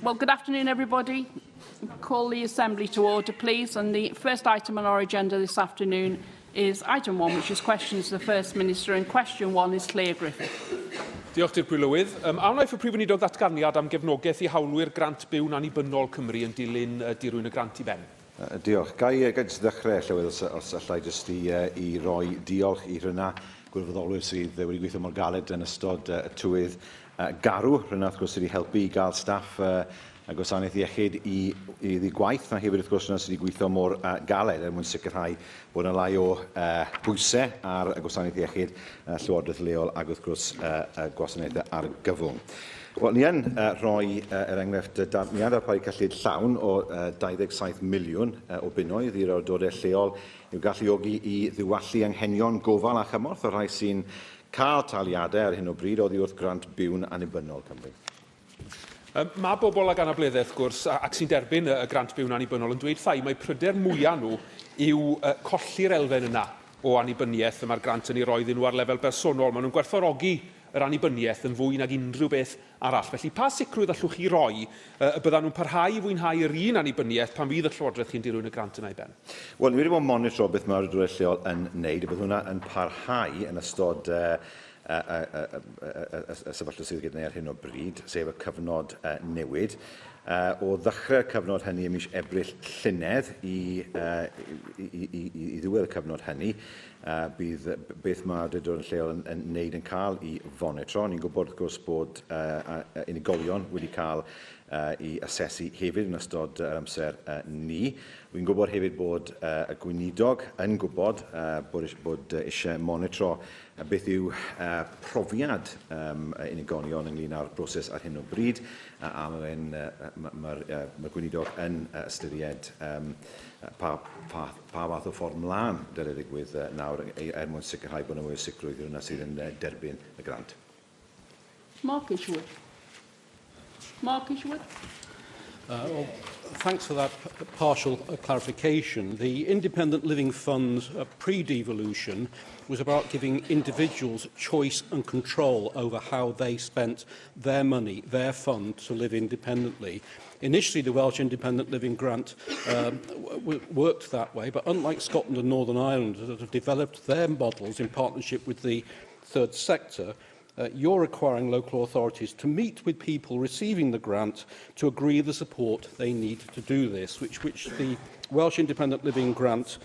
Well, good afternoon, everybody. Call the Assembly to order, please. And the first item on our agenda this afternoon is item 1, which is questions to the First Minister, and question 1 is Claire Griffith. Diolch i'r Llywydd. A wnaeth y Prif Weinidog ddatganiad am gefnogaeth i hawnwyr grant byw'n annibynnol Cymru yn dilyn dirwyn y grant i ben. Diolch. Gai jyst ddechrau, Llywydd, os allai jyst i roi diolch i hynna gwirfoddolwyr sydd wedi gweithio mor galed yn ystod y tywydd garw. Hynna, wrth gwrs, wedi helpu i gael staff a gwasanaeth iechyd i gwaith, a hefyd, wrth gwrs, yna sydd wedi gweithio mor galed mwyn sicrhau bod yna lai o bwysau ar y gwasanaeth iechyd, Llywodraeth leol ac, wrth gwrs, gwasanaethau argyfwng. Wel, ni yn rhoi enghraifft dadniad ar rhoi cyllid llawn o 27 miliwn o bunnoedd i'r awdurdodau lleol i'w galluogi i ddiwallu anghenion gofal a chymorth o rhai sy'n cael taliadau ar hyn o bryd oddi wrth grant byw'n annibynnol Cymru. Mae bobl ag anableddau, wrth gwrs, ac sy'n derbyn y grant byw'n annibynnol yn dweud thai mae pryder mwyaf nhw yw colli'r elfen yna o annibyniaeth mae'r grant yn ei roi nhw ar lefel bersonol. Maen nhw'n gwerthfawrogi yr annibyniaeth yn fwy nag unrhyw beth arall. Felly, pa sicrwydd allwch chi roi byddan nhw'n parhau i fwynhau yr un annibyniaeth pan fydd y Llywodraeth chi'n dirwyn y grant yna i ben? Wel, ni wedi bod yn monitro beth mae'r awdurdodau lleol yn wneud, a bydd hwnna yn parhau yn ystod y sefyllfa sydd gyda ni ar hyn o bryd, sef y cyfnod newid. O ddechrau'r cyfnod hynny ym mis Ebrill llynedd i ddiwedd y cyfnod hynny, bydd beth mae'r awdurdod lleol yn wneud yn cael i fonitro. Ni'n gwybod, wrth gwrs, bod unigolion wedi cael i asesu hefyd yn ystod yr amser ni. Wy'n gwybod hefyd bod y gweinidog yn gwybod bod eisiau monitro beth yw profiad unigolion ynglyn â'r broses ar hyn o bryd, a mae'r gweinidog yn ystyried pa fath o ffordd mlaen dylai ddigwydd nawr mwyn sicrhau bod yna mwy o sicrwydd yna sydd yn derbyn y grant. Mark Isherwood. Well, thanks for that partial clarification. The Independent Living Fund's pre-devolution was about giving individuals choice and control over how they spent their money, their fund, to live independently. Initially, the Welsh Independent Living Grant worked that way, but unlike Scotland and Northern Ireland that have developed their models in partnership with the third sector, you're requiring local authorities to meet with people receiving the grant to agree the support they need to do this, which the Welsh Independent Living Grant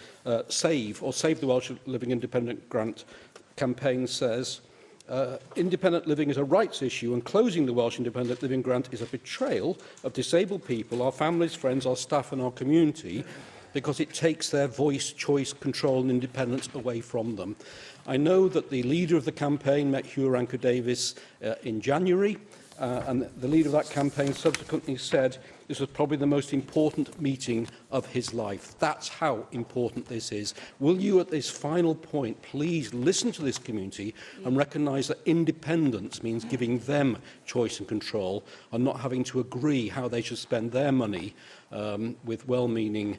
Save the Welsh Living Independent Grant campaign says, independent living is a rights issue, and closing the Welsh Independent Living Grant is a betrayal of disabled people, our families, friends, our staff and our community, because it takes their voice, choice, control and independence away from them. I know that the leader of the campaign met Hugh Ranker-Davies in January, and the leader of that campaign subsequently said this was probably the most important meeting of his life. That's how important this is. Will you, at this final point, please listen to this community and recognise that independence means giving them choice and control and not having to agree how they should spend their money with well-meaning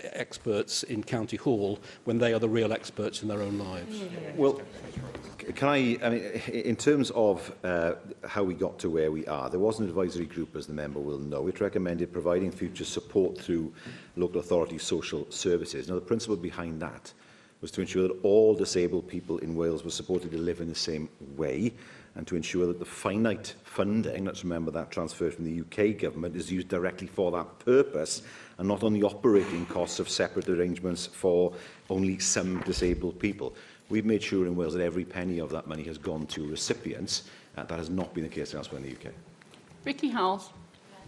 experts in County Hall when they are the real experts in their own lives? Well, can I mean, in terms of how we got to where we are, there was an advisory group, as the member will know. It recommended providing future support through local authority social services. Now, the principle behind that was to ensure that all disabled people in Wales were supported to live in the same way, and to ensure that the finite funding, let's remember that transferred from the UK government, is used directly for that purpose and not on the operating costs of separate arrangements for only some disabled people. We've made sure in Wales that every penny of that money has gone to recipients. That has not been the case elsewhere in the UK. Ricky Howells.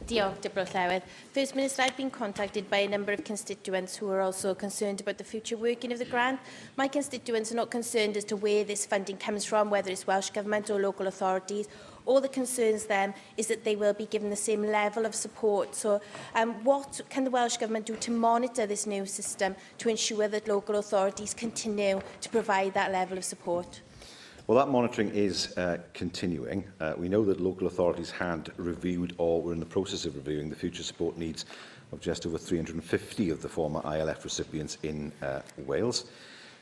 Diolch, Llywydd. First Minister, I've been contacted by a number of constituents who are also concerned about the future working of the grant. My constituents are not concerned as to where this funding comes from, whether it's Welsh Government or local authorities. All the concerns then is that they will be given the same level of support. So what can the Welsh Government do to monitor this new system to ensure that local authorities continue to provide that level of support? Well, that monitoring is continuing. We know that local authorities had reviewed or were in the process of reviewing the future support needs of just over 350 of the former ILF recipients in Wales.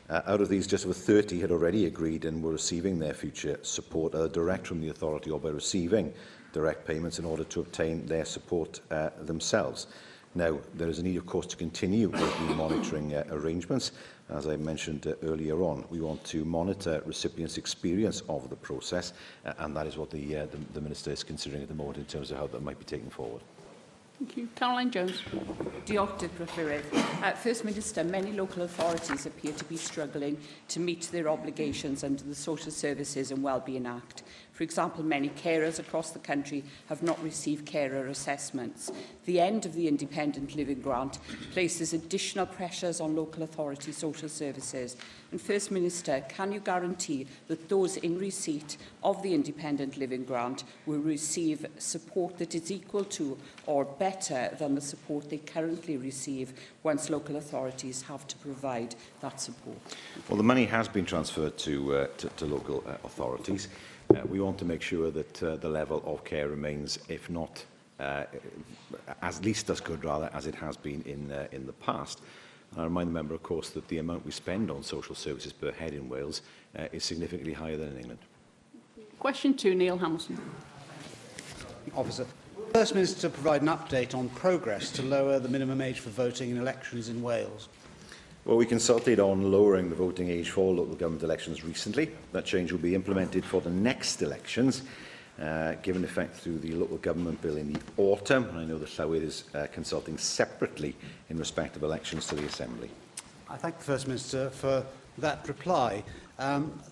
Out of these, just over 30 had already agreed and were receiving their future support direct from the authority or by receiving direct payments in order to obtain their support themselves. Now, there is a need, of course, to continue with the monitoring arrangements. As I mentioned earlier on, we want to monitor recipients' experience of the process, and that is what the Minister is considering at the moment in terms of how that might be taken forward. Thank you. Caroline Jones. Diolch, Llywydd. First Minister, many local authorities appear to be struggling to meet their obligations under the Social Services and Wellbeing Act. For example, many carers across the country have not received carer assessments. The end of the Independent Living Grant places additional pressures on local authority social services. And First Minister, can you guarantee that those in receipt of the Independent Living Grant will receive support that is equal to or better than the support they currently receive once local authorities have to provide that support? Well, the money has been transferred to local authorities. We want to make sure that the level of care remains, if not at least as good, rather, as it has been in the past. And I remind the member, of course, that the amount we spend on social services per head in Wales is significantly higher than in England. Question 2, Neil Hamilton. Officer. First Minister provide an update on progress to lower the minimum age for voting in elections in Wales. Well, we consulted on lowering the voting age for local government elections recently. That change will be implemented for the next elections, given effect through the local government bill in the autumn. And I know that Llywydd is consulting separately in respect of elections to the Assembly. I thank the First Minister for that reply.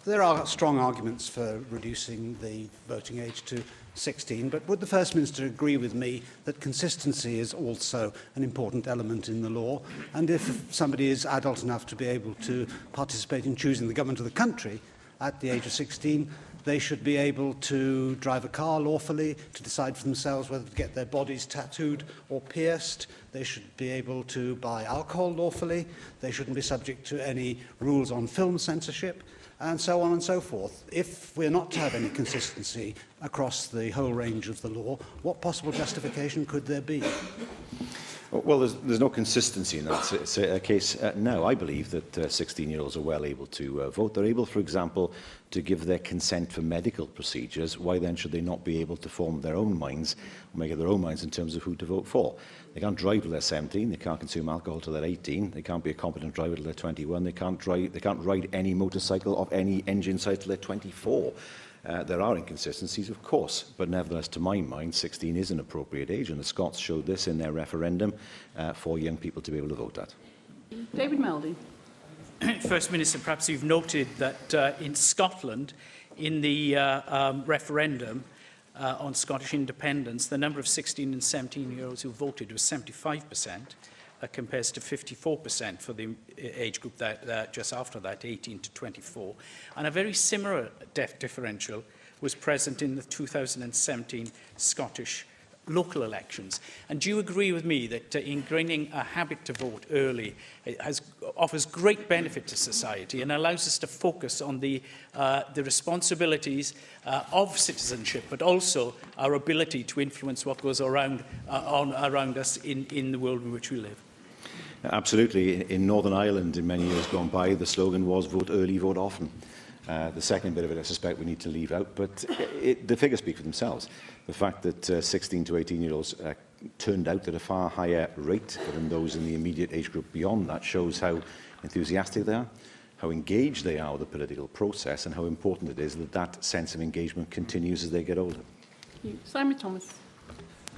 There are strong arguments for reducing the voting age to 16, but would the First Minister agree with me that consistency is also an important element in the law, and if somebody is adult enough to be able to participate in choosing the government of the country at the age of 16, they should be able to drive a car lawfully, to decide for themselves whether to get their bodies tattooed or pierced. They should be able to buy alcohol lawfully. They shouldn't be subject to any rules on film censorship, and so on and so forth. If we're not to have any consistency across the whole range of the law, what possible justification could there be? Well, there's no consistency in that case now. I believe that 16-year-olds are well able to vote. They're able, for example, to give their consent for medical procedures. Why then should they not be able to form their own minds, or make up their own minds in terms of who to vote for? They can't drive till they're 17. They can't consume alcohol till they're 18. They can't be a competent driver till they're 21. They can't ride any motorcycle of any engine size till they're 24. There are inconsistencies, of course, but nevertheless, to my mind, 16 is an appropriate age, and the Scots showed this in their referendum for young people to be able to vote at. David Melding. First Minister, perhaps you've noted that in Scotland, in the referendum on Scottish independence, the number of 16 and 17-year-olds who voted was 75%. Compares to 54% for the age group that just after that, 18 to 24. And a very similar differential was present in the 2017 Scottish local elections. And do you agree with me that ingraining a habit to vote early offers great benefit to society and allows us to focus on the responsibilities of citizenship, but also our ability to influence what goes around us in the world in which we live? Absolutely. In Northern Ireland, in many years gone by, the slogan was vote early, vote often. The second bit of it, I suspect, we need to leave out, but the figures speak for themselves. The fact that 16 to 18-year-olds turned out at a far higher rate than those in the immediate age group beyond that shows how enthusiastic they are, how engaged they are with the political process, and how important it is that that sense of engagement continues as they get older. Simon Thomas.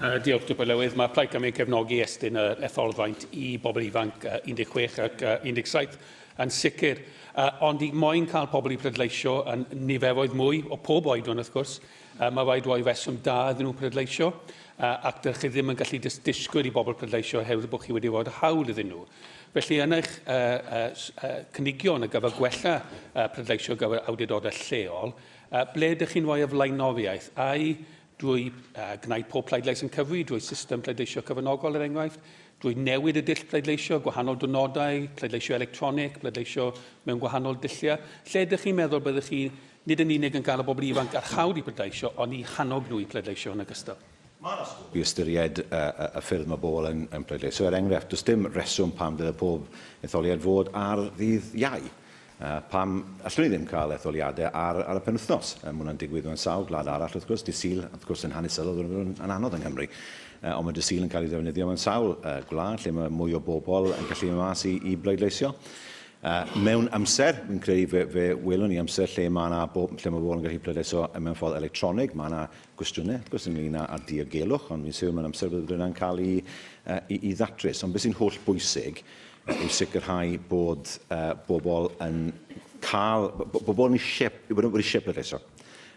Diolch, Llywydd. Mae Plaid Cymru cefnogi estyn y etholfaint I bobl ifanc 16 ac 17 yn sicr. Ond I moyn cael pobl I pleidleisio yn niferoedd mwy o pob oedran, wrth gwrs, mae rhaid roi feswm da iddyn nhw pleidleisio, ac dych chi ddim yn gallu disgwyl I bobl pleidleisio oherwydd bod chi wedi rhoi hawl iddyn nhw. Felly yn eich cynigion y gyfer gwella pleidleisio gyfer awdurdodau lleol, ble ydych chi'n rhoi y flaenoriaeth? Drwy gwneud pob pleidlais yn cyfri, drwy system pleidleisio cyfranogol er enghraifft, drwy newid y dull pleidleisio, gwahanol dwrnodau, pleidleisio electronig, pleidleisio mewn gwahanol dulliau. Lle ydych chi'n meddwl byddwch chi nid yn unig yn cael y bobl ifanc ar chawd I pleidleisio, ond I channog nhw I pleidleisio yn ogystal? I ystyried y ffyrdd mae bobl yn pleidleisio. Er enghraifft, does dim reswm pam dylai pob etholiad fod ar ddydd Iau. Pam allwn ni ddim cael etholiadau ar y penwythnos. Mae hwnna'n digwydd mewn sawl gwlad arall, wrth gwrs, dysil, wrth gwrs, yn hanesyddol yn anodd yng Nghymru. Ond mae dysil yn cael ei ddefnyddio mewn sawl gwlad, lle mae mwy o bobl yn gallu mynd mas i bleidleisio. Mewn amser, fi'n credu fe welwn ni amser lle mae bobl yn gallu pleidleisio mewn ffordd electronig. Mae yna gwestiynau, wrth gwrs, ynglyn â'r diogelwch, ond fi'n sôn mewn amser bydd yna'n cael ei ddatrys. Ond beth sy'n holl bwysig yw sicrhau bod bobl yn cael, bobl yn eisiau pleidleisio.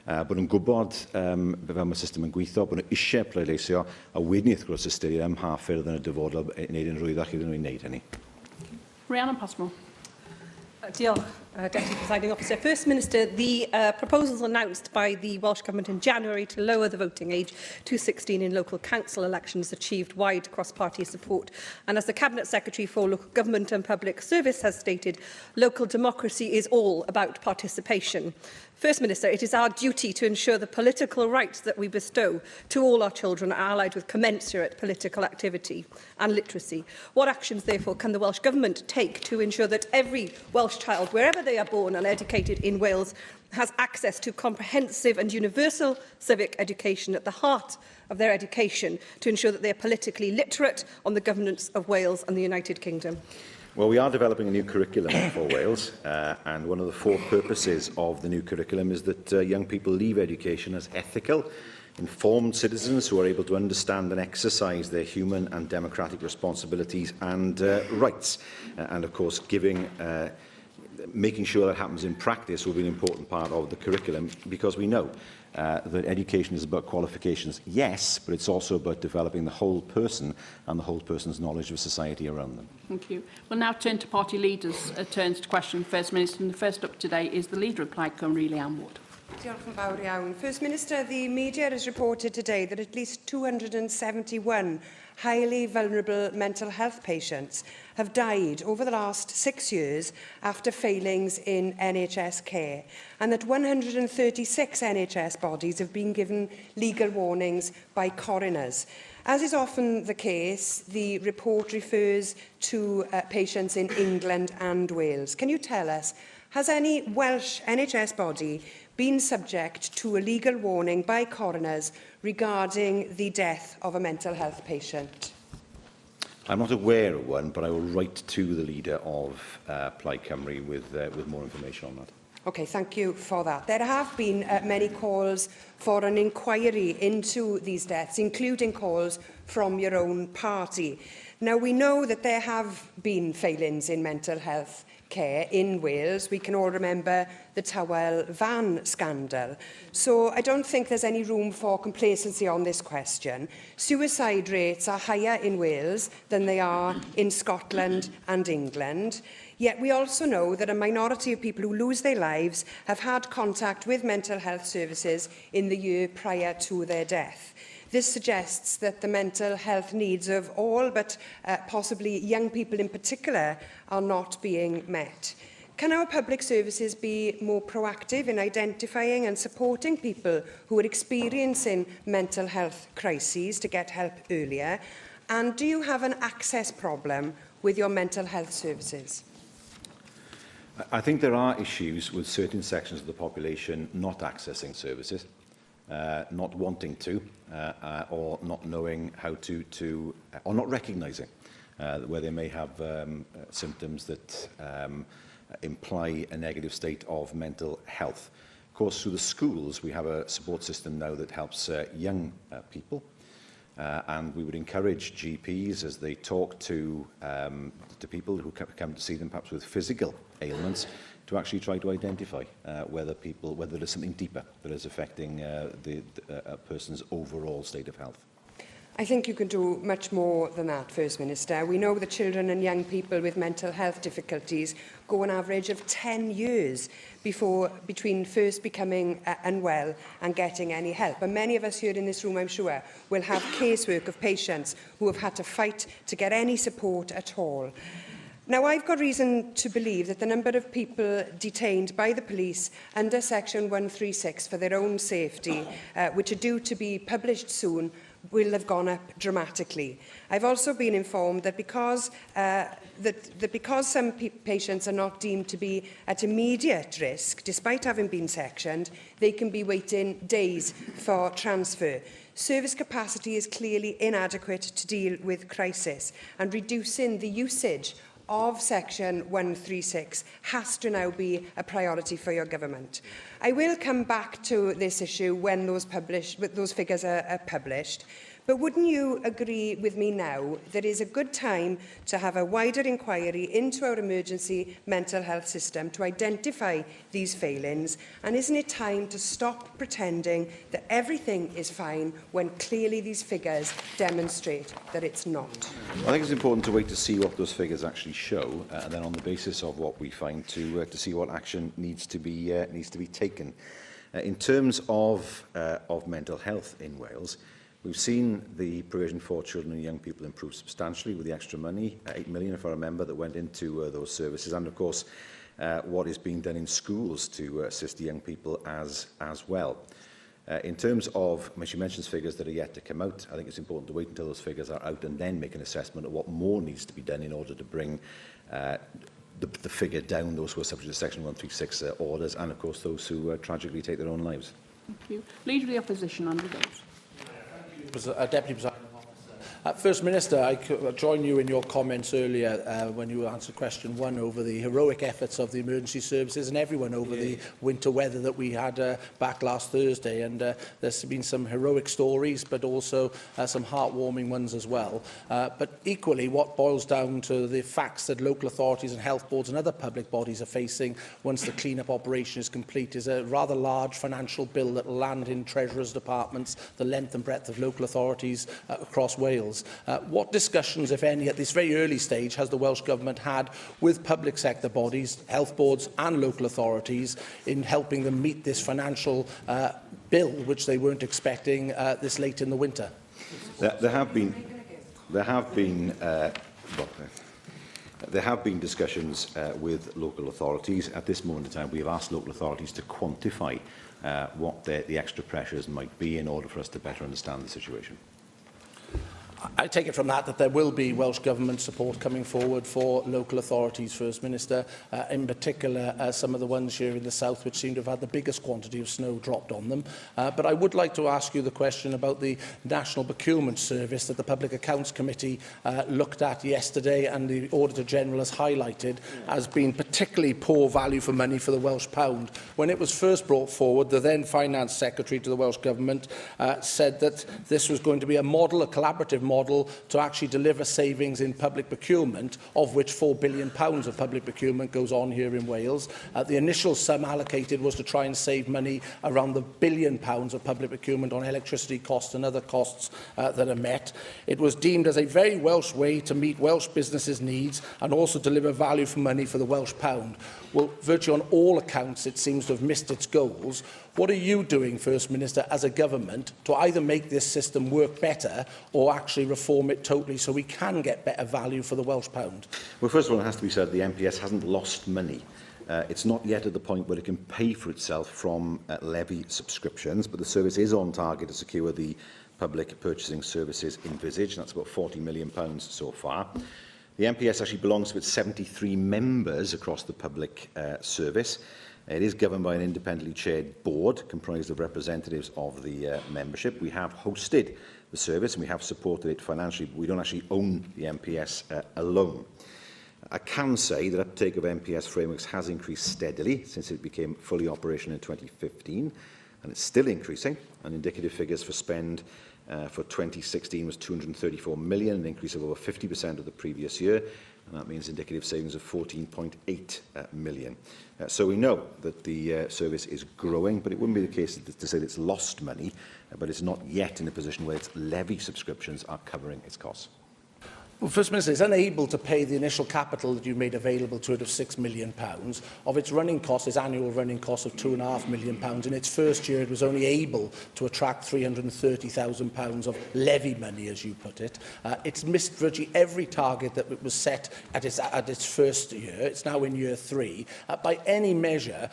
Bod nhw'n gwybod fel mae'r system yn gweithio, bod nhw eisiau pleidleisio, a wedyn ni wrth gwrs ystyried ym mha ffyrdd yn y dyfodol i wneud yn rwyddach iddyn nhw i wneud hynny. Rhiannon Passmore. Diolch, Deputy Presiding Officer. First Minister, the proposals announced by the Welsh Government in January to lower the voting age to 16 in local council elections achieved wide cross-party support. And as the Cabinet Secretary for Local Government and Public Service has stated, local democracy is all about participation. First Minister, it is our duty to ensure the political rights that we bestow to all our children are allied with commensurate political activity and literacy. What actions, therefore, can the Welsh Government take to ensure that every Welsh child, wherever they are born and educated in Wales, has access to comprehensive and universal civic education at the heart of their education to ensure that they are politically literate on the governance of Wales and the United Kingdom? Well, we are developing a new curriculum for Wales, and one of the 4 purposes of the new curriculum is that young people leave education as ethical, informed citizens who are able to understand and exercise their human and democratic responsibilities and rights. And, of course, making sure that happens in practice will be an important part of the curriculum, because we know that education is about qualifications, yes, but it's also about developing the whole person and the whole person's knowledge of society around them. Thank you. We'll now turn to party leaders' turns to question the First Minister, and the first up today is the Leader of Plaid Cymru, Leanne Wood. Diolch yn fawr iawn. First Minister, the media has reported today that at least 271 highly vulnerable mental health patients have died over the last 6 years after failings in NHS care, and that 136 NHS bodies have been given legal warnings by coroners. As is often the case, the report refers to patients in England and Wales. Can you tell us, has any Welsh NHS body been subject to a legal warning by coroners regarding the death of a mental health patient? I'm not aware of one, but I will write to the leader of Plaid Cymru with more information on that. Okay, thank you for that. There have been many calls for an inquiry into these deaths, including calls from your own party. Now, we know that there have been failings in mental health care in Wales. We can all remember the Tywel van scandal. So I don't think there's any room for complacency on this question. Suicide rates are higher in Wales than they are in Scotland and England. Yet we also know that a minority of people who lose their lives have had contact with mental health services in the year prior to their death. This suggests that the mental health needs of all, but possibly young people in particular, are not being met. Can our public services be more proactive in identifying and supporting people who are experiencing mental health crises to get help earlier? And do you have an access problem with your mental health services? I think there are issues with certain sections of the population not accessing services, not wanting to, or not knowing how to or not recognising where they may have symptoms that imply a negative state of mental health. Of course, through the schools, we have a support system now that helps young people, and we would encourage GPs as they talk to people who come to see them perhaps with physical ailments to actually try to identify whether there is something deeper that is affecting a person's overall state of health. I think you can do much more than that, First Minister. We know that children and young people with mental health difficulties go an average of 10 years between first becoming unwell and getting any help. And many of us here in this room, I'm sure, will have casework of patients who have had to fight to get any support at all. Now, I've got reason to believe that the number of people detained by the police under Section 136 for their own safety, which are due to be published soon, will have gone up dramatically. I've also been informed that because that because some patients are not deemed to be at immediate risk, despite having been sectioned, they can be waiting days for transfer. Service capacity is clearly inadequate to deal with crisis, and reducing the usage of Section 136 has to now be a priority for your government. I will come back to this issue when those figures are published. But wouldn't you agree with me now that it is a good time to have a wider inquiry into our emergency mental health system to identify these failings? And isn't it time to stop pretending that everything is fine when clearly these figures demonstrate that it's not? I think it's important to wait to see what those figures actually show, and then on the basis of what we find to see what action needs to be taken. In terms of mental health in Wales, we've seen the provision for children and young people improve substantially with the extra money, 8 million if I remember, that went into those services, and of course what is being done in schools to assist young people as well. In terms of, she mentions figures that are yet to come out, I think it's important to wait until those figures are out and then make an assessment of what more needs to be done in order to bring the figure down, those who are subject to Section 136 orders, and of course those who tragically take their own lives. Thank you. Leader of the Opposition, Andrew Davies. Deputy Presiding Officer. First Minister, I join you in your comments earlier when you answered question 1 over the heroic efforts of the emergency services and everyone over the winter weather that we had back last Thursday. And there's been some heroic stories, but also some heartwarming ones as well. But equally, what boils down to the facts that local authorities and health boards and other public bodies are facing once the clean-up operation is complete is a rather large financial bill that will land in Treasurer's departments, the length and breadth of local authorities across Wales. What discussions, if any, at this very early stage has the Welsh Government had with public sector bodies, health boards and local authorities in helping them meet this financial bill, which they weren't expecting this late in the winter? There have been discussions with local authorities. At this moment in time, we have asked local authorities to quantify what the extra pressures might be in order for us to better understand the situation. I take it from that there will be Welsh Government support coming forward for local authorities, First Minister, in particular some of the ones here in the south which seem to have had the biggest quantity of snow dropped on them. But I would like to ask you the question about the National Procurement Service that the Public Accounts Committee looked at yesterday and the Auditor General has highlighted as being particularly poor value for money for the Welsh pound. When it was first brought forward, the then Finance Secretary to the Welsh Government said that this was going to be a collaborative model to actually deliver savings in public procurement, of which £4 billion of public procurement goes on here in Wales. The initial sum allocated was to try and save money around the £1 billion of public procurement on electricity costs and other costs that are met. It was deemed as a very Welsh way to meet Welsh businesses' needs and also deliver value for money for the Welsh pound. Well, virtually on all accounts, it seems to have missed its goals. What are you doing, First Minister, as a government to either make this system work better or actually reform it totally so we can get better value for the Welsh pound? Well, first of all, it has to be said the MPS hasn't lost money. It's not yet at the point where it can pay for itself from levy subscriptions, but the service is on target to secure the public purchasing services envisaged. That's about £40 million so far. The MPS actually belongs to its 73 members across the public service. It is governed by an independently chaired board comprised of representatives of the membership. We have hosted the service and we have supported it financially, but we don't actually own the MPS alone. I can say that uptake of MPS frameworks has increased steadily since it became fully operational in 2015, and it's still increasing, and indicative figures for spend for 2016 was 234 million, an increase of over 50% of the previous year, and that means indicative savings of 14.8 million. So we know that the service is growing, but it wouldn't be the case to say that it's lost money, but it's not yet in a position where its levy subscriptions are covering its costs. Well, First Minister, it's unable to pay the initial capital that you made available to it of £6 million. Of its running costs, its annual running costs of £2.5 million. In its first year, it was only able to attract £330,000 of levy money, as you put it. It's missed virtually every target that it was set at its first year. It's now in year 3. By any measure,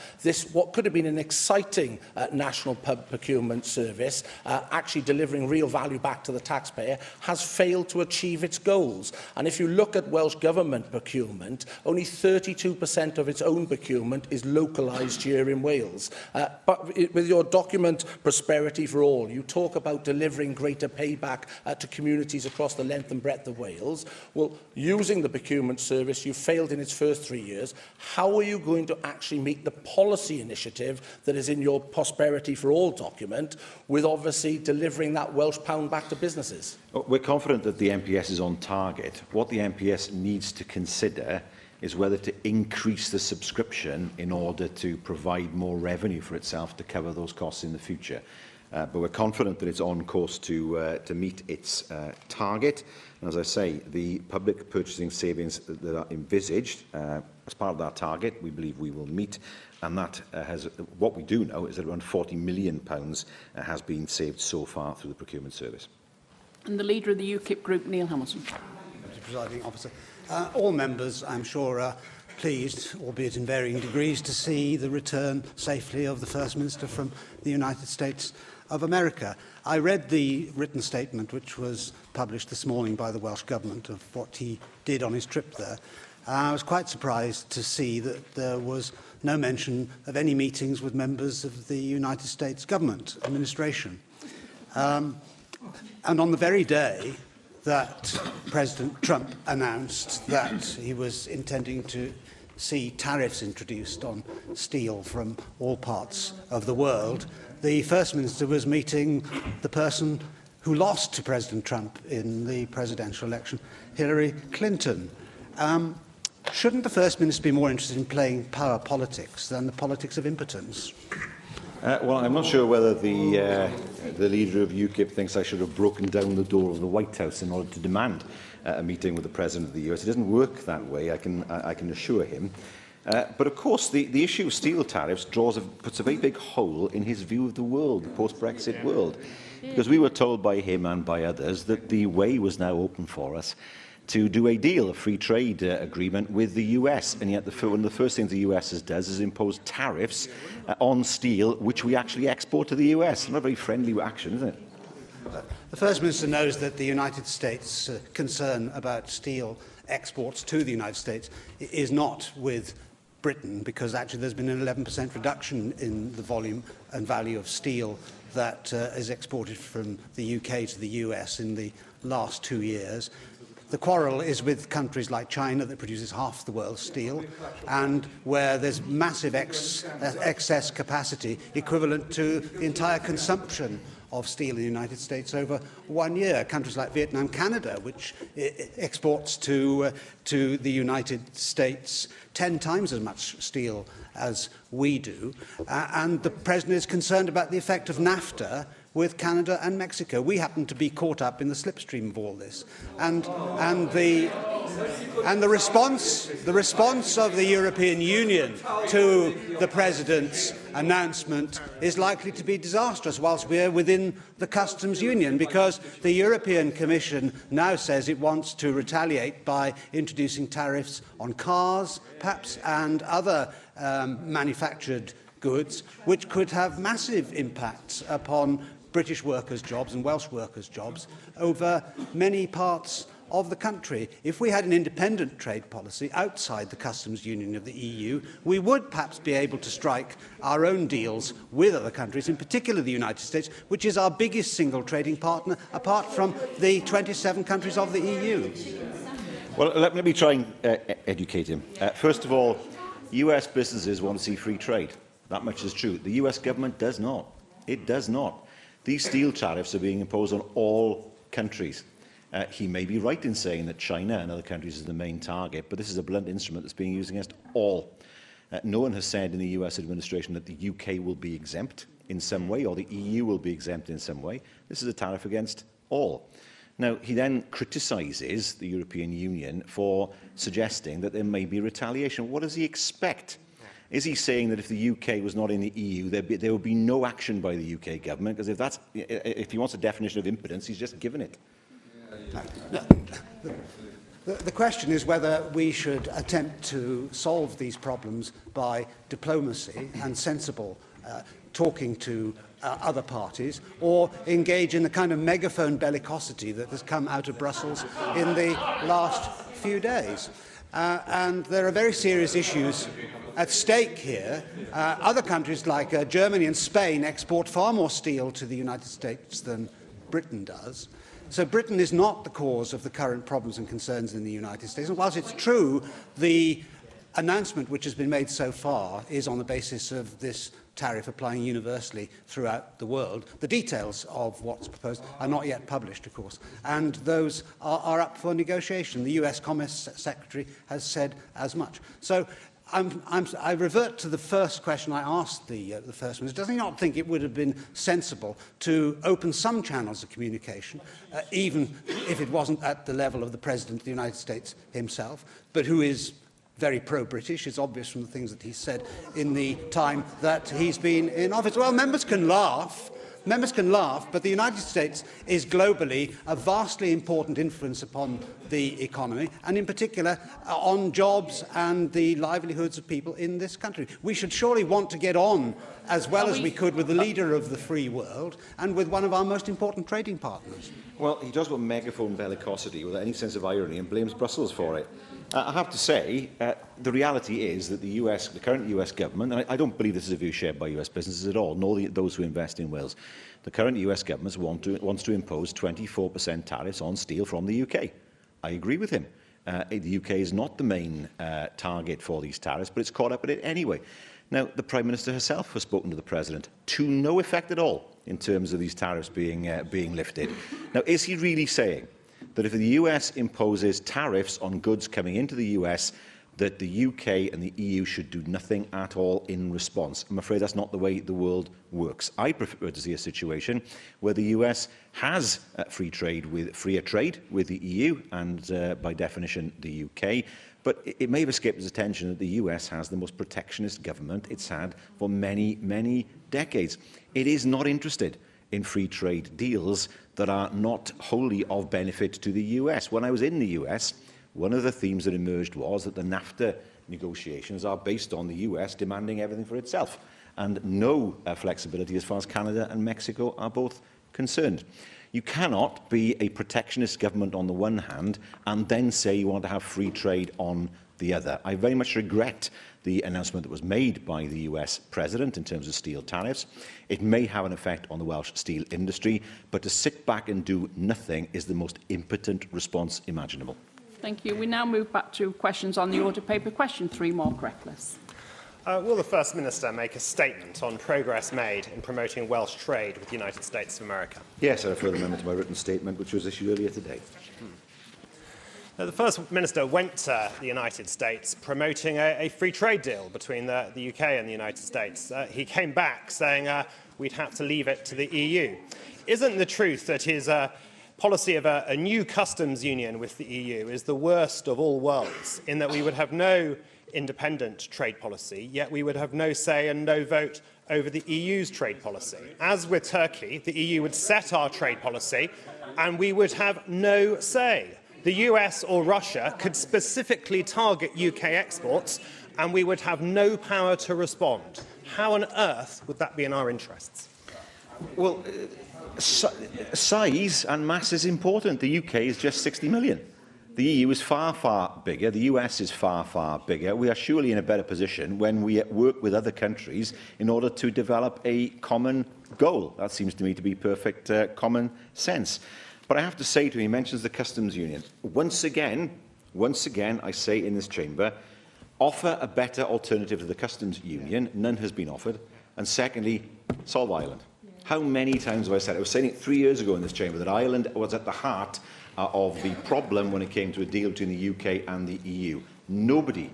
what could have been an exciting national procurement service, actually delivering real value back to the taxpayer, has failed to achieve its goals. schools. And if you look at Welsh Government procurement, only 32% of its own procurement is localised here in Wales. But with your document, Prosperity for All, you talk about delivering greater payback to communities across the length and breadth of Wales. Well, using the procurement service, you failed in its first 3 years. How are you going to actually meet the policy initiative that is in your Prosperity for All document, with obviously delivering that Welsh pound back to businesses? We're confident that the MPS is on target. What the MPS needs to consider is whether to increase the subscription in order to provide more revenue for itself to cover those costs in the future. But we're confident that it's on course to meet its target. And as I say, the public purchasing savings that are envisaged as part of that target, we believe we will meet. And that what we do know is that around £40 million has been saved so far through the procurement service. And the leader of the UKIP group, Neil Hamilton. Mr. Presiding Officer, all members, I'm sure, are pleased, albeit in varying degrees, to see the return safely of the First Minister from the United States of America. I read the written statement which was published this morning by the Welsh Government of what he did on his trip there. I was quite surprised to see that there was no mention of any meetings with members of the United States government administration. And on the very day that President Trump announced that he was intending to see tariffs introduced on steel from all parts of the world, the First Minister was meeting the person who lost to President Trump in the presidential election, Hillary Clinton. Shouldn't the First Minister be more interested in playing power politics than the politics of impotence? Well, I'm not sure whether the leader of UKIP thinks I should have broken down the door of the White House in order to demand a meeting with the President of the US. It doesn't work that way, I can assure him. But of course, the issue of steel tariffs puts a very big hole in his view of the world, the post-Brexit world. Because we were told by him and by others that the way was now open for us to do a deal, a free trade agreement with the US. And yet one of the first things the US does is impose tariffs on steel, which we actually export to the US. Not a very friendly action, is it? The First Minister knows that the United States' concern about steel exports to the United States is not with Britain, because actually there's been an 11% reduction in the volume and value of steel that is exported from the UK to the US in the last 2 years. The quarrel is with countries like China, that produces half the world's steel, and where there's massive excess capacity equivalent to the entire consumption of steel in the United States over 1 year. Countries like Vietnam, Canada, which exports to the United States 10 times as much steel as we do. And the President is concerned about the effect of NAFTA with Canada and Mexico. We happen to be caught up in the slipstream of all this. And the response of the European Union to the President's announcement is likely to be disastrous whilst we're within the customs union, because the European Commission now says it wants to retaliate by introducing tariffs on cars, perhaps, and other manufactured goods, which could have massive impacts upon British workers' jobs and Welsh workers' jobs over many parts of the country. If we had an independent trade policy outside the customs union of the EU, we would perhaps be able to strike our own deals with other countries, in particular the United States, which is our biggest single trading partner, apart from the 27 countries of the EU. Well, let me try and educate him. First of all, US businesses want to see free trade. That much is true. The US government does not. It does not. These steel tariffs are being imposed on all countries. He may be right in saying that China and other countries is the main target, but this is a blunt instrument that's being used against all. No one has said in the US administration that the UK will be exempt in some way, or the EU will be exempt in some way. This is a tariff against all. Now, he then criticises the European Union for suggesting that there may be retaliation. What does he expect? Is he saying that if the UK was not in the EU, there would be no action by the UK government? Because if he wants a definition of impotence, he's just given it. The question is whether we should attempt to solve these problems by diplomacy and sensible talking to other parties, or engage in the kind of megaphone bellicosity that has come out of Brussels in the last few days. And there are very serious issues at stake here. Other countries like Germany and Spain export far more steel to the United States than Britain does. So Britain is not the cause of the current problems and concerns in the United States. And whilst it's true, the announcement which has been made so far is on the basis of this tariff applying universally throughout the world. The details of what's proposed are not yet published, of course, and those are up for negotiation. The US Commerce Secretary has said as much. So I revert to the first question I asked the First Minister. Does he not think it would have been sensible to open some channels of communication, even if it wasn't at the level of the President of the United States himself, but who is very pro-British? It's obvious from the things that he said in the time that he's been in office. Well, members can laugh, but the United States is globally a vastly important influence upon the economy, and in particular on jobs and the livelihoods of people in this country. We should surely want to get on as well as we could with the leader of the free world and with one of our most important trading partners. Well, he does with megaphone bellicosity without any sense of irony and blames Brussels for it. I have to say, the reality is that the current US government, and I don't believe this is a view shared by US businesses at all, nor those who invest in Wales, the current US government wants to impose 24% tariffs on steel from the UK. I agree with him. The UK is not the main target for these tariffs, but it's caught up in it anyway. Now, the Prime Minister herself has spoken to the President to no effect at all in terms of these tariffs being lifted. Now, is he really saying that if the US imposes tariffs on goods coming into the US, that the UK and the EU should do nothing at all in response? I'm afraid that's not the way the world works. I prefer to see a situation where the US has freer trade with the EU and, by definition, the UK. But it may have escaped his attention that the US has the most protectionist government it's had for many, many decades. It is not interested in free trade deals that are not wholly of benefit to the US. When I was in the US, one of the themes that emerged was that the NAFTA negotiations are based on the US demanding everything for itself, and no flexibility as far as Canada and Mexico are both concerned. You cannot be a protectionist government on the one hand and then say you want to have free trade on the other. I very much regret the announcement that was made by the US President in terms of steel tariffs. It may have an effect on the Welsh steel industry, but to sit back and do nothing is the most impotent response imaginable. Thank you. We now move back to questions on the order paper. Question 3, Mark Reckless. Will the First Minister make a statement on progress made in promoting Welsh trade with the United States of America? Yes, I refer the member to my written statement, which was issued earlier today. Now, the First Minister went to the United States promoting a free trade deal between the UK and the United States. He came back saying we'd have to leave it to the EU. Isn't the truth that his policy of a new customs union with the EU is the worst of all worlds, in that we would have no independent trade policy, yet we would have no say and no vote over the EU's trade policy? As with Turkey, the EU would set our trade policy and we would have no say. The US or Russia could specifically target UK exports and we would have no power to respond. How on earth would that be in our interests? Well, size and mass is important. The UK is just 60 million. The EU is far, far bigger. The US is far, far bigger. We are surely in a better position when we work with other countries in order to develop a common goal. That seems to me to be perfect common sense. But I have to say to him, he mentions the customs union. Once again, I say in this chamber, offer a better alternative to the customs union. None has been offered. And secondly, solve Ireland. How many times have I said it? I was saying it 3 years ago in this chamber that Ireland was at the heart of the problem when it came to a deal between the UK and the EU. Nobody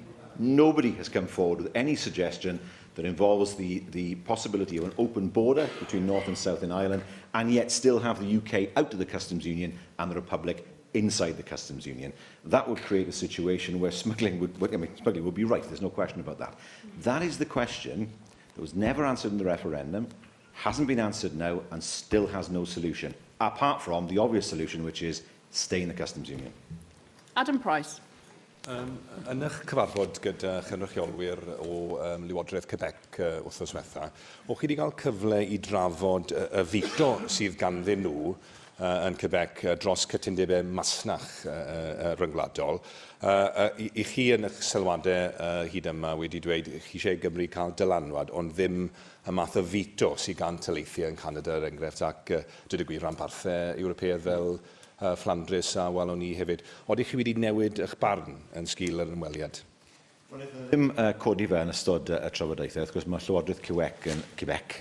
has come forward with any suggestion that involves the possibility of an open border between North and South in Ireland, and yet still have the UK out of the customs union and the Republic inside the customs union. That would create a situation where smuggling would be right. There's no question about that. That is the question that was never answered in the referendum, hasn't been answered now, and still has no solution, apart from the obvious solution, which is stay in the customs union. Adam Price. Yn eich cyfarfod gyda chynrychiolwyr o Lywodraeth Quebec wythnos diwetha, o'ch chi wedi cael cyfle i drafod y fito sydd ganddyn nhw yn Quebec dros cytundebau masnach ryngwladol. I chi yn eich sylwadau hyd yma wedi dweud chi eisiau Gymru cael dylanwad, ond ddim y math o fito sydd gan taleithiau yn Canada, er enghraifft, ac dyd y gwir rhanbarthau Ewropeaidd fel Flandres a Wallonie hefyd. Oeddech chi wedi newid eich barn yn sgil yr ymweliad? Ddim codi fe yn ystod y trafodaethau. Wrth gwrs, mae Llywodraeth Quebec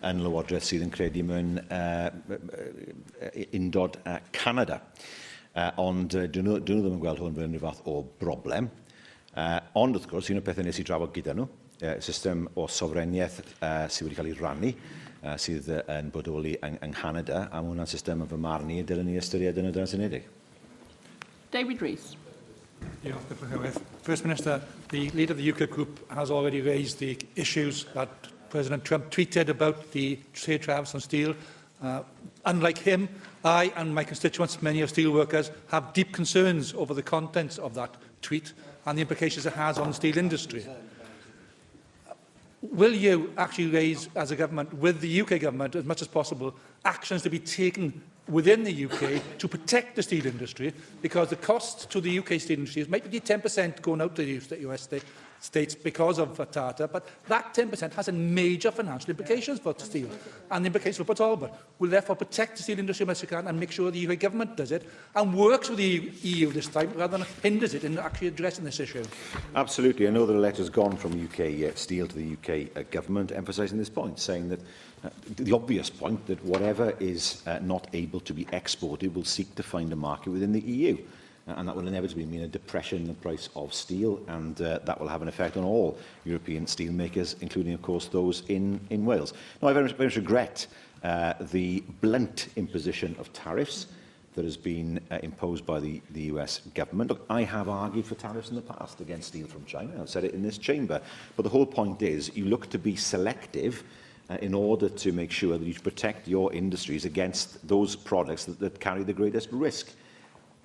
yn Lywodraeth sydd yn credu mewn undod Canada. Ond dyn nhw ddim yn gweld hwn fel unrhyw fath o broblem. Ond wrth gwrs, un o'r pethau nes i drafod gyda nhw, system o sofreniaeth sydd wedi cael ei rannu, sydd yn bodoli yng Canada, a mae hwnna'n system yn fy marn ni dylen ni ystyried yn y Drafod Senedd. David Rees. First Minister, the leader of the UKIP group has already raised the issues that President Trump tweeted about the trade tariffs on steel. Unlike him, I and my constituents, many of steel workers, have deep concerns over the contents of that tweet and the implications it has on the steel industry. Will you actually raise, as a government, with the UK government, as much as possible, actions to be taken within the UK to protect the steel industry? Because the cost to the UK steel industry might be 10% going out to the US states because of Tata, but that 10% has a major financial implications for steel and the implications for Port Talbot. We'll therefore protect the steel industry as much as we can and make sure the UK government does it and works with the EU this time rather than hinders it in actually addressing this issue. Absolutely. I know that a letter has gone from UK Steel to the UK government emphasising this point, saying that the obvious point that whatever is not able to be exported will seek to find a market within the EU. And that will inevitably mean a depression in the price of steel, and that will have an effect on all European steel makers, including, of course, those in Wales. Now, I very much regret the blunt imposition of tariffs that has been imposed by the US government. Look, I have argued for tariffs in the past against steel from China. I've said it in this chamber. But the whole point is you look to be selective in order to make sure that you protect your industries against those products that carry the greatest risk.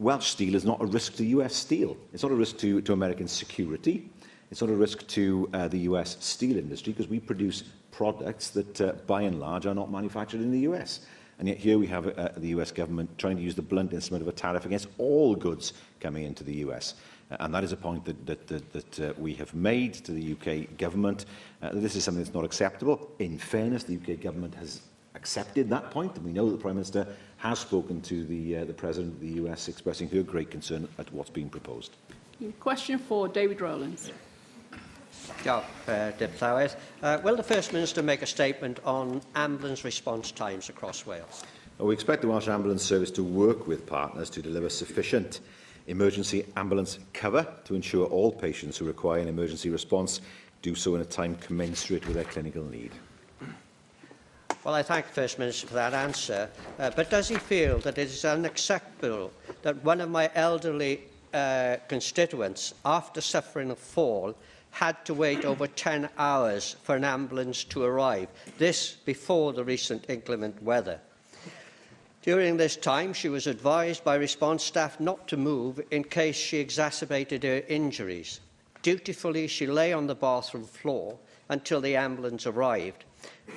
Welsh steel is not a risk to US steel. It's not a risk to American security. It's not a risk to the US steel industry because we produce products that, by and large, are not manufactured in the US. And yet here we have the US government trying to use the blunt instrument of a tariff against all goods coming into the US. And that is a point that we have made to the UK government. This is something that's not acceptable. In fairness, the UK government has accepted that point, and we know that the Prime Minister has spoken to the President of the US expressing her great concern at what's being proposed. Question for David Rowlands. Will the First Minister make a statement on ambulance response times across Wales? We expect the Welsh Ambulance Service to work with partners to deliver sufficient emergency ambulance cover to ensure all patients who require an emergency response do so in a time commensurate with their clinical need. Well, I thank the First Minister for that answer, but does he feel that it is unacceptable that one of my elderly constituents, after suffering a fall, had to wait over 10 hours for an ambulance to arrive, this before the recent inclement weather? During this time, she was advised by response staff not to move in case she exacerbated her injuries. Dutifully, she lay on the bathroom floor until the ambulance arrived.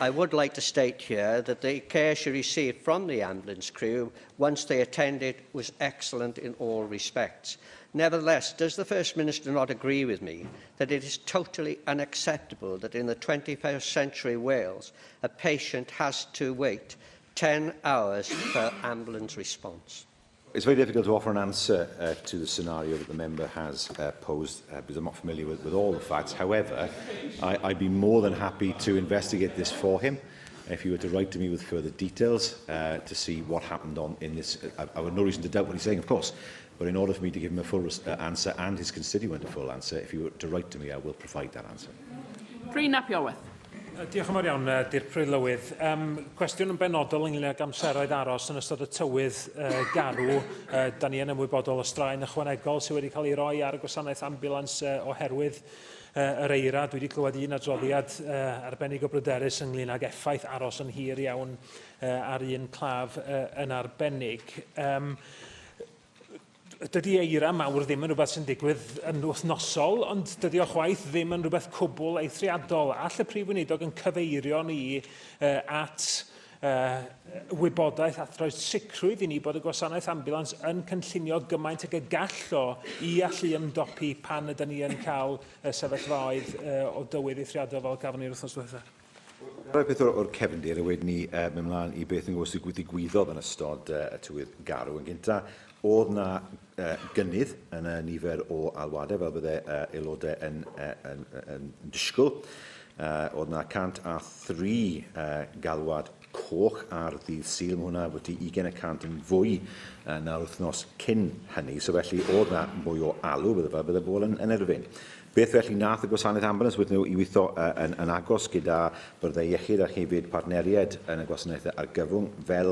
I would like to state here that the care she received from the ambulance crew once they attended was excellent in all respects. Nevertheless, does the First Minister not agree with me that it is totally unacceptable that in the 21st century Wales, a patient has to wait 10 hours for ambulance response? It's very difficult to offer an answer to the scenario that the member has posed because I'm not familiar with all the facts. However, I'd be more than happy to investigate this for him. If you were to write to me with further details to see what happened in this, I have no reason to doubt what he's saying, of course. But in order for me to give him a full answer and his constituent a full answer, if you were to write to me, I will provide that answer. Prif Napiolwedd. Diolch yn fawr iawn, Dirprwy Llywydd. Cwestiwn yn benodol ynglŷn ag amseroedd aros yn ystod y tywydd garw. Da ni yn ymwybodol o straen ychwanegol sydd wedi cael ei roi ar y gwasanaeth ambulans oherwydd yr eira. Dwi wedi clywed un adroddiad arbennig o bryderus ynglŷn ag effaith aros yn hir iawn ar un claf yn arbennig. dydy eira mawr ddim yn rhywbeth sy'n digwydd yn wythnosol, ond dydy o chwaith ddim yn rhywbeth cwbl eithriadol. All y prif weinidog yn cyfeirio ni at wybodaeth at roi sicrwydd i ni bod y gwasanaeth ambulans yn cynllunio gymaint ag y gall o i allu ymdopi pan ydym ni yn cael sefyllfaoedd o dywydd eithriadol fel gafon ni'r wythnos diwethaf. Rhaid beth o'r cefndir, a wedyn ni mynd mlaen i beth yn gwrs sy'n ddigwyddodd yn ystod y tywydd garw. Yn gynta, oedd na gynnydd yn y nifer o alwadau, fel bydde aelodau yn disgwyl. Oedd na 103 galwad coch ar ddydd Sul, mae hwnna wedi 20% yn fwy na'r wythnos cyn hynny. So felly, oedd na mwy o alw, bydde bobl yn erbyn. Beth felly nath y gwasanaeth ambulans wedi nhw i weithio yn agos gyda byrdau iechyd a hefyd partneriaid yn y gwasanaethau argyfwng fel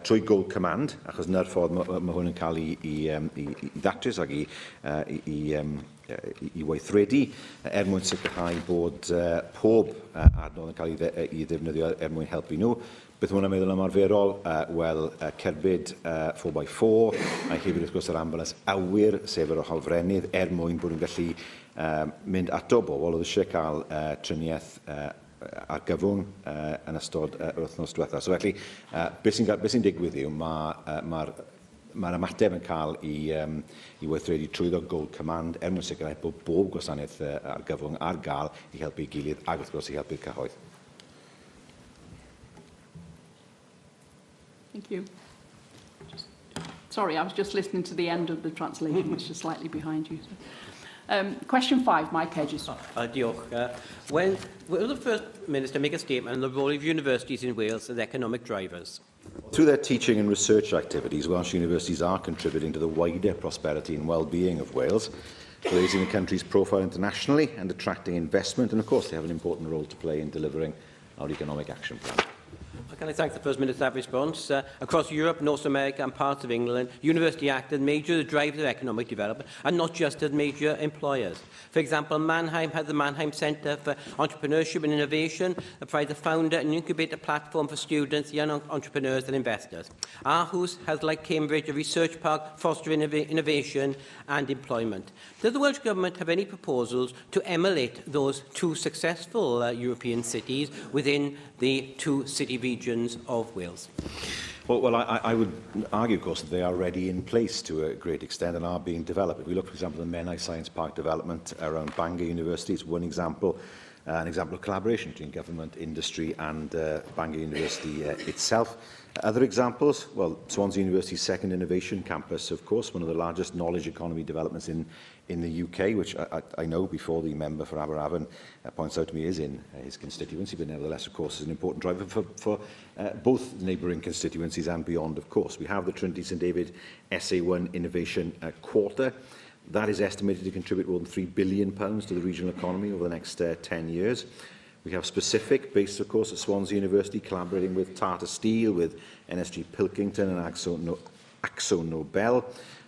trwy Gold Command, achos na'r ffordd mae hwn yn cael i ddatrys ac i weithredu mwyn sicrhau bod pob adnodd yn cael ei ddefnyddio mwyn helpu nhw. Beth hwnna'n meddwl ymarferol? Wel, cerbyd 4x4, a hefyd wrth gwrs yr ambulans awyr, sef yr hofrennydd, mwyn bod yn gallu mynd ato bobl oedd eisiau cael triniaeth argyfwng yn ystod yr wythnos diwethaf. So felly, beth sy'n digwydd yw, mae'r ymateb yn cael i weithredu trwyddo Gold Command mwyn sicrhau bod bob gwasanaeth argyfwng ar gael i helpu gilydd ac wrth gwrs i helpu'r cyhoedd. Thank you. Sorry, I was just listening to the end of the translation, which is slightly behind you. So. Question 5, Mike Hedges. Diolch. Will the First Minister make a statement on the role of universities in Wales as economic drivers? Through their teaching and research activities, Welsh universities are contributing to the wider prosperity and well-being of Wales, raising the country's profile internationally and attracting investment, and of course they have an important role to play in delivering our economic action plan. Can I thank the First Minister for that response? Across Europe, North America and parts of England, university act as major drivers of economic development and not just as major employers. For example, Mannheim has the Mannheim Centre for Entrepreneurship and Innovation that provides a founder and incubator platform for students, young entrepreneurs and investors. Aarhus has, like Cambridge, a research park fostering innovation and employment. Does the Welsh Government have any proposals to emulate those two successful European cities within the two city regions of Wales? Well, I would argue, of course, that they are already in place to a great extent and are being developed. If we look, for example, at the Menai Science Park development around Bangor University, it's one example, an example of collaboration between government, industry and Bangor University itself. Other examples, well, Swansea University's second innovation campus, of course, one of the largest knowledge economy developments in the UK, which I know before the member for Aberavon points out to me is in his constituency, but nevertheless, of course, is an important driver for both neighbouring constituencies and beyond, of course. We have the Trinity St David SA1 Innovation Quarter. That is estimated to contribute more than £3 billion to the regional economy over the next 10 years. We have specific, based, of course, at Swansea University, collaborating with Tata Steel, with NSG Pilkington and Axo Nobel,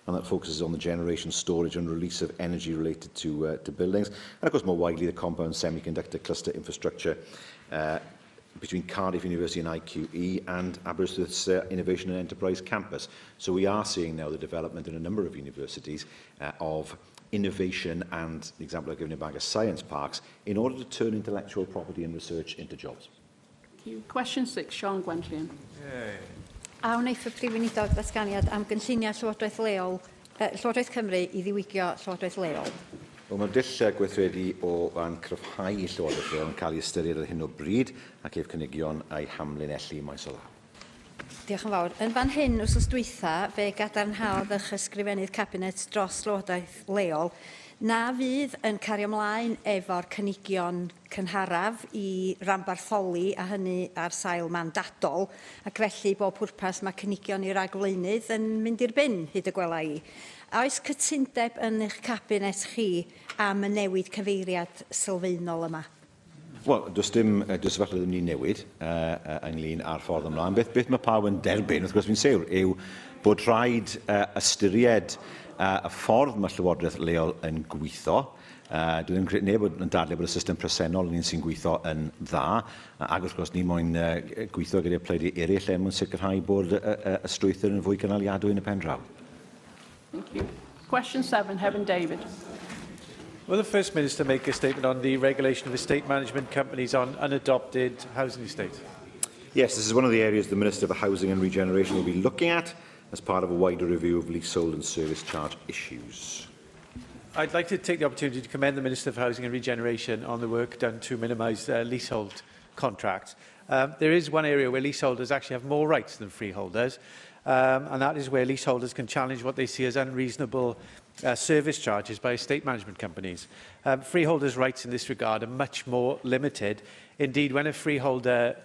and that focuses on the generation, storage and release of energy related to buildings. And, of course, more widely, the compound semiconductor cluster infrastructure between Cardiff University and IQE and Aberystwyth's Innovation and Enterprise Campus. So we are seeing now the development in a number of universities of innovation and the example I've given in Bangor science parks in order to turn intellectual property and research into jobs. Thank you. Question 6, Sian Gwenllian. A wnaeth y Prif Weinidog ddatganiad am gynlluniau Llywodraeth leol, Llywodraeth Cymru i ddiwygio Llywodraeth leol. Wel, mae'r dull gweithredu o fan cryfhau i Llywodraeth leol yn cael ei ystyried ar hyn o bryd ac ef cynigion a'i hamlinellu maes o law. Diolch yn fawr. Yn fan hyn, wrth dwytha, fe gadarnhaodd eich ysgrifennydd cabinet dros Llywodraeth leol na fydd yn cario ymlaen efo'r cynigion cynharaf i ranbartholi a hynny ar sail mandadol ac felly bod pwrpas mae cynigion i'r ragflaenydd yn mynd i'r bin hyd y gwela i. Oes cytundeb yn eich cabinet chi am y newid cyfeiriad sylfaenol yma? Wel, does dim sefyllfa ddim ni newid ynglyn â'r ffordd ymlaen. Beth mae pawb yn derbyn, wrth gwrs fi'n sewr, yw bod rhaid ystyried y ffordd mae Llywodraeth leol yn gweithio. Dwi ddim yn credu neb yn dadlau bod y system presennol yn un sy'n gweithio yn dda, ac wrth gwrs ni moyn gweithio gyda'r pleidie eraill mwyn sicrhau bod y strwythur yn fwy canaliadwy yn y pen draw. Thank you. Question 7, Heaven David. Will the First Minister make a statement on the regulation of estate management companies on unadopted housing estates? Yes, this is one of the areas the Minister for Housing and Regeneration will be looking at as part of a wider review of leasehold and service charge issues. I'd like to take the opportunity to commend the Minister for Housing and Regeneration on the work done to minimise leasehold contracts. There is one area where leaseholders actually have more rights than freeholders, and that is where leaseholders can challenge what they see as unreasonable service charges by estate management companies. Freeholders' rights in this regard are much more limited. Indeed, when a freeholder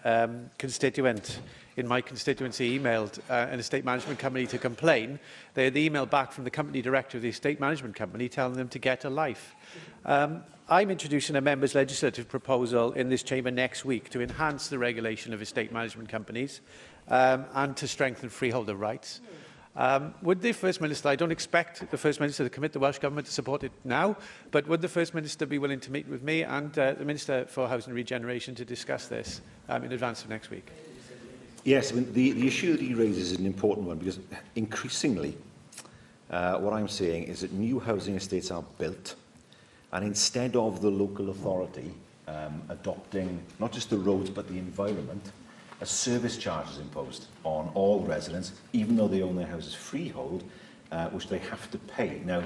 constituent in my constituency emailed an estate management company to complain, they had the email back from the company director of the estate management company telling them to get a life. I'm introducing a members' legislative proposal in this chamber next week to enhance the regulation of estate management companies and to strengthen freeholder rights. Would the First Minister, I don't expect the First Minister to commit the Welsh Government to support it now, but would the First Minister be willing to meet with me and the Minister for Housing and Regeneration to discuss this in advance of next week? Yes, I mean, the issue that he raises is an important one because increasingly what I'm seeing is that new housing estates are built and instead of the local authority adopting not just the roads but the environment, a service charge is imposed on all residents, even though they own their houses freehold, which they have to pay. Now,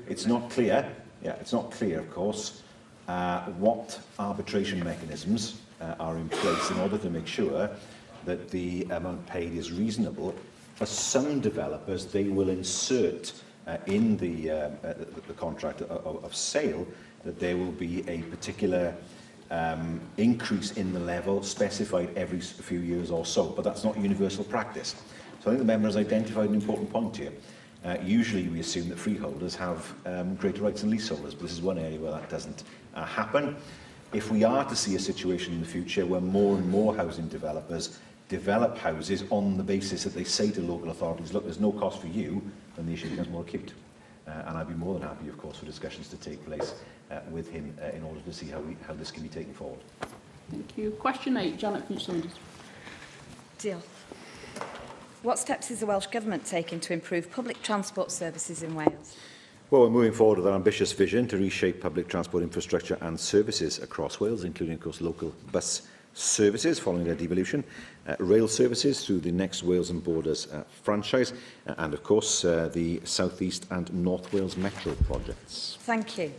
it's not clear, of course, what arbitration mechanisms are in place in order to make sure that the amount paid is reasonable. For some developers, they will insert in the contract of sale that there will be a particular increase in the level specified every few years or so, but that's not universal practice. So I think the member has identified an important point here. Usually we assume that freeholders have greater rights than leaseholders, but this is one area where that doesn't happen. If we are to see a situation in the future where more and more housing developers develop houses on the basis that they say to local authorities, look, there's no cost for you, then the issue becomes more acute. And I'd be more than happy, of course, for discussions to take place with him in order to see how this can be taken forward. Thank you. Question 8, Janet Finch-Saunders. Deal. What steps is the Welsh Government taking to improve public transport services in Wales? Well, we're moving forward with an ambitious vision to reshape public transport infrastructure and services across Wales, including, of course, local bus services following their devolution, rail services through the Next Wales and Borders franchise, and, of course, the South East and North Wales Metro projects. Thank you.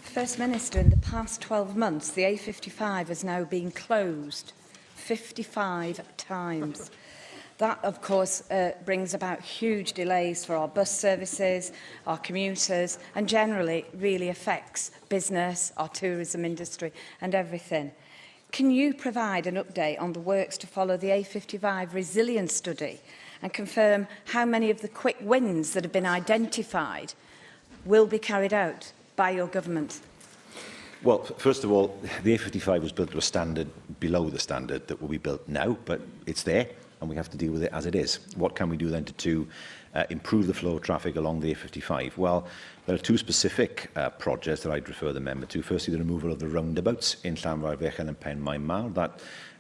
First Minister, in the past 12 months, the A55 has now been closed 55 times. That, of course, brings about huge delays for our bus services, our commuters, and generally really affects business, our tourism industry and everything. Can you provide an update on the works to follow the A55 resilience study and confirm how many of the quick wins that have been identified will be carried out by your government? Well, first of all, the A55 was built to a standard below the standard that will be built now, but it's there and we have to deal with it as it is. What can we do then to improve the flow of traffic along the A55? Well, there are two specific projects that I'd refer the member to. Firstly, the removal of the roundabouts in Llanfair Fechan and Pen Maen Mawr.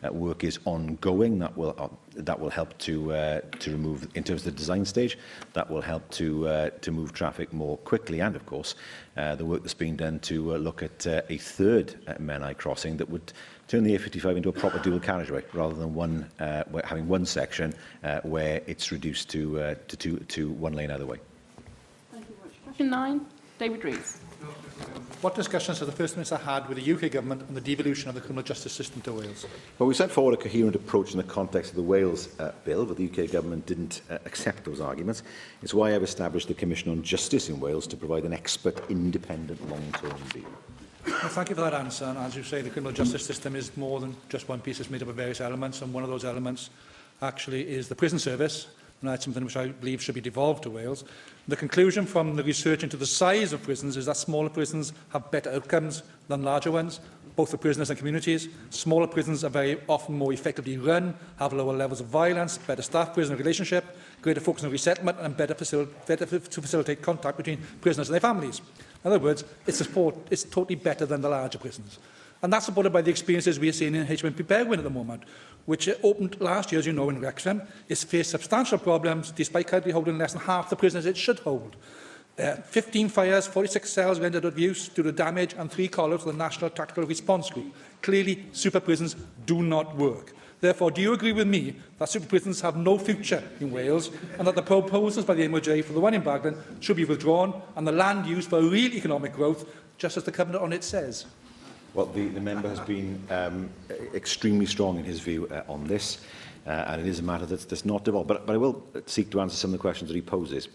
That work is ongoing. That will help to remove, in terms of the design stage, that will help to move traffic more quickly. And of course, the work that's being done to look at a third Menai crossing that would turn the A55 into a proper dual carriageway, rather than having one section where it's reduced to one lane either way. Thank you very much. Question 9, David Rees. What discussions has the First Minister had with the UK Government on the devolution of the criminal justice system to Wales? Well, we set forward a coherent approach in the context of the Wales bill, but the UK Government didn't accept those arguments. It's why I've established the Commission on Justice in Wales to provide an expert, independent, long-term view. Well, thank you for that answer. And as you say, the criminal justice system is more than just one piece. It's made up of various elements, and one of those elements actually is the prison service, and that's something which I believe should be devolved to Wales. The conclusion from the research into the size of prisons is that smaller prisons have better outcomes than larger ones, both for prisoners and communities. Smaller prisons are very often more effectively run, have lower levels of violence, better staff-prisoner relationship, greater focus on resettlement, and better to facilitate contact between prisoners and their families. In other words, it's totally better than the larger prisons. And that's supported by the experiences we are seeing in HMP Berwyn at the moment, which opened last year, as you know, in Wrexham. It's faced substantial problems, despite currently holding less than half the prisoners it should hold. 15 fires, 46 cells rendered out of use due to damage, and 3 call-outs to the National Tactical Response Group. Clearly, super prisons do not work. Therefore, do you agree with me that super prisons have no future in Wales, and that the proposals by the MOJ for the one in Baglan should be withdrawn and the land used for real economic growth, just as the Cabinet on it says? Well, the member has been extremely strong in his view on this, and it is a matter that's not devolved. But I will seek to answer some of the questions that he poses.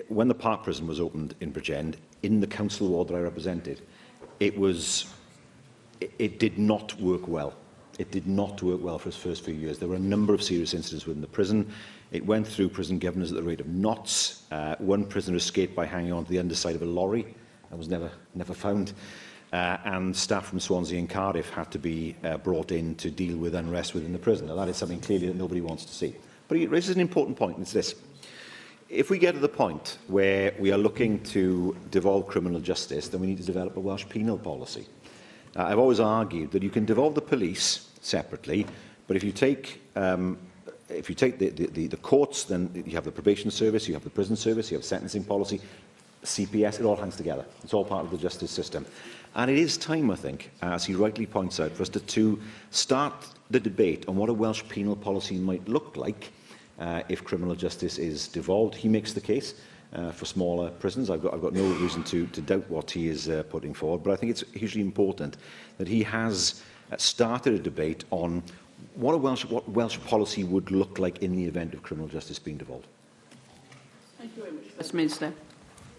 When the Park Prison was opened in Bridgend, in the council ward that I represented, it did not work well. It did not work well for its first few years. There were a number of serious incidents within the prison. It went through prison governors at the rate of knots. One prisoner escaped by hanging onto the underside of a lorry and was never found. And staff from Swansea and Cardiff had to be brought in to deal with unrest within the prison. Now, that is something clearly that nobody wants to see. But it raises an important point, and it's this. If we get to the point where we are looking to devolve criminal justice, then we need to develop a Welsh penal policy. I've always argued that you can devolve the police separately, but if you take the courts, then you have the probation service, you have the prison service, you have sentencing policy, CPS, it all hangs together. It's all part of the justice system. And it is time, I think, as he rightly points out, for us to start the debate on what a Welsh penal policy might look like if criminal justice is devolved. He makes the case for smaller prisons. I've got no reason to doubt what he is putting forward, but I think it's hugely important that he has started a debate on what Welsh policy would look like in the event of criminal justice being devolved. Thank you very much, First Minister.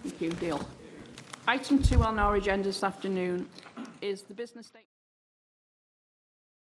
Thank you, Deal. Item 2 on our agenda this afternoon is the business statement.